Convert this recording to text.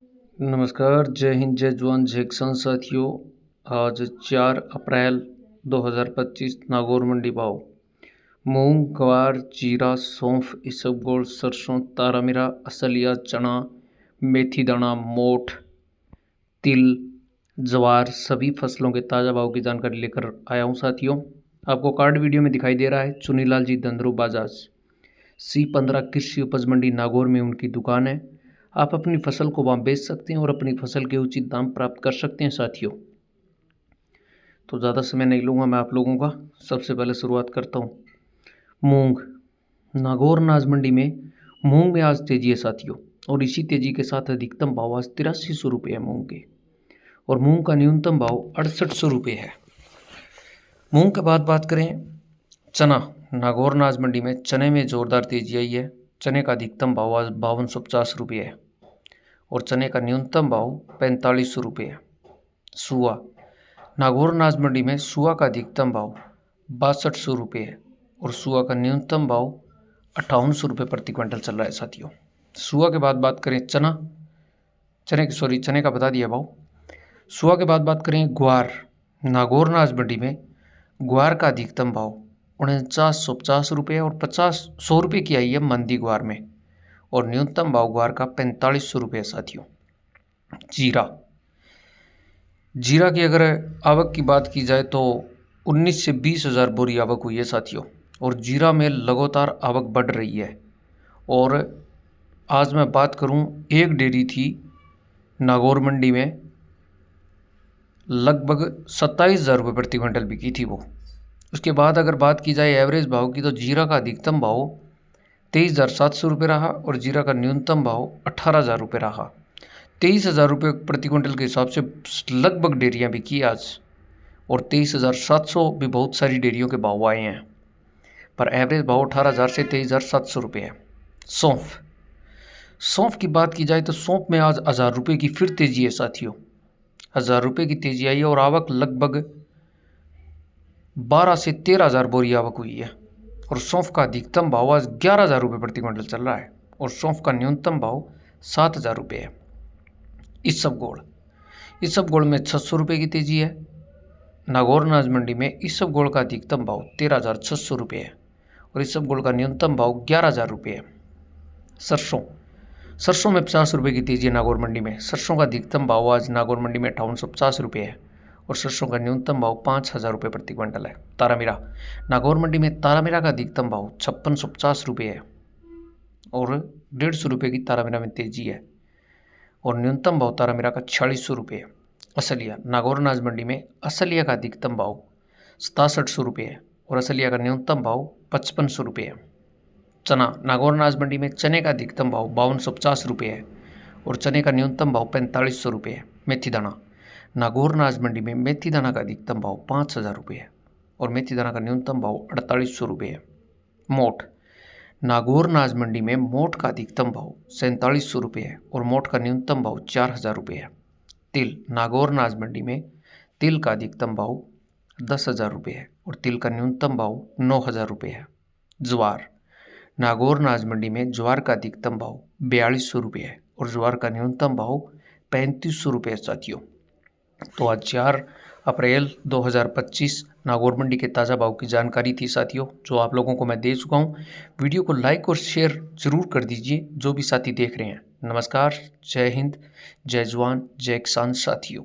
नमस्कार, जय हिंद, जय जवान, जय किसान साथियों। आज 4 अप्रैल 2025 नागौर मंडी भाव मूंग, ग्वार, जीरा, सौंफ, इसबगोल, सरसों, तारामीरा, असलिया, चना, मेथी दाना, मोठ, तिल, ज्वार सभी फसलों के ताज़ा भाव की जानकारी लेकर आया हूँ साथियों। आपको कार्ड वीडियो में दिखाई दे रहा है चुनीलाल जी धंधरू बाजाज C15 कृषि उपज मंडी नागौर में उनकी दुकान है। आप अपनी फसल को वहाँ बेच सकते हैं और अपनी फसल के उचित दाम प्राप्त कर सकते हैं साथियों। तो ज़्यादा समय नहीं लूँगा मैं आप लोगों का। सबसे पहले शुरुआत करता हूँ मूंग। नागौर अनाज मंडी में मूंग में आज तेजी है साथियों, और इसी तेजी के साथ अधिकतम भाव आज 8300 रुपये है मूंग के, और मूंग का न्यूनतम भाव 6800 रुपये है। मूंग के बाद बात करें चना। नागौर अनाज मंडी में चने में ज़ोरदार तेजी आई है। चने का अधिकतम भाव आज 5250 रुपये है और चने का न्यूनतम भाव 4500 रुपये है। सुआ। नागौर अनाज मंडी में सुआ का अधिकतम भाव 6200 रुपये है और सुआ का न्यूनतम भाव 5800 रुपये प्रति क्विंटल चल रहा है साथियों। सुआ के बाद बात करें चने का बता दिया भाव। सुआ के बाद बात करें ग्वार। नागौर अनाज मंडी में ग्वार का अधिकतम भाव 4950 रुपये और 100 रुपये की आई है मंदी ग्वार में, और न्यूनतम भाव ग्वार का 4500 रुपये साथियों। जीरा की अगर आवक की बात की जाए तो 19 से 20 हज़ार बोरी आवक हुई है साथियों, और जीरा में लगातार आवक बढ़ रही है। और आज मैं बात करूं, एक डेयरी थी नागौर मंडी में लगभग 27,000 रुपये प्रति क्विंटल बिकी थी वो। उसके बाद अगर बात की जाए एवरेज भाव की तो जीरा का अधिकतम भाव 23,700 रुपये रहा और जीरा का न्यूनतम भाव 18,000 रुपये रहा। 23,000 रुपये प्रति क्विंटल के हिसाब से लगभग डेयरियाँ बिकी आज, और 23,700 भी बहुत सारी डेयरियों के भाव आए हैं, पर एवरेज भाव 18,000 से 23,700 रुपये है। सौंफ की बात की जाए तो सौंफ में आज 1,000 रुपये की फिर तेजी है साथियों। 1,000 रुपये की तेजी आई है और आवक लगभग 12 से 13,000 बोरी आवक हुई है, और सौंफ का अधिकतम भाव आज 11,000 रुपये प्रति क्विंटल चल रहा है और सौंफ का न्यूनतम भाव 7,000 रुपये है। इसबगोल में 600 रुपये की तेजी है। नागौर अनाज मंडी में इसबगोल का अधिकतम भाव 13,600 रुपये है और इसबगोल का न्यूनतम भाव 11,000 रुपये है। सरसों में 50 रुपये की तेजी है नागौर मंडी में। सरसों का अधिकतम भाव आज नागौर मंडी में 5850 रुपये है और सरसों का न्यूनतम भाव 5,000 रुपये प्रति क्विंटल है। तारामीरा। नागौर मंडी में तारामीरा का अधिकतम भाव 5650 रुपये है और 150 रुपये की तारामीरा में तेजी है, और न्यूनतम भाव तारामीरा का 4600 रुपये है। असलिया। नागौर अनाज मंडी में असलिया का अधिकतम भाव 6700 रुपये है और असलिया का न्यूनतम भाव 5500 रुपये है। चना। नागौर अनाज मंडी में चने का अधिकतम भाव 5250 रुपये है और चने का न्यूनतम भाव 4500 रुपये है। मेथी दाना। नागौर अनाज मंडी में मेथी दाना का अधिकतम भाव 5,000 रुपये है और मेथी दाना का न्यूनतम भाव 4800 रुपये है। मोठ। नागौर अनाज मंडी में मोठ का अधिकतम भाव 4700 रुपये है और मोठ का न्यूनतम भाव 4,000 रुपये है। तिल। नागौर अनाज मंडी में तिल का अधिकतम भाव 10,000 रुपये है और तिल का न्यूनतम भाव 9,000 रुपये है। ज्वार। नागौर अनाज मंडी में ज्वार का अधिकतम भाव 4200 रुपये है और ज्वार का न्यूनतम भाव 3500 रुपये है साथियों। तो आज 4 अप्रैल 2025 नागौर मंडी के ताज़ा भाव की जानकारी थी साथियों, जो आप लोगों को मैं दे चुका हूँ। वीडियो को लाइक और शेयर ज़रूर कर दीजिए जो भी साथी देख रहे हैं। नमस्कार, जय हिंद, जय जवान, जय किसान साथियों।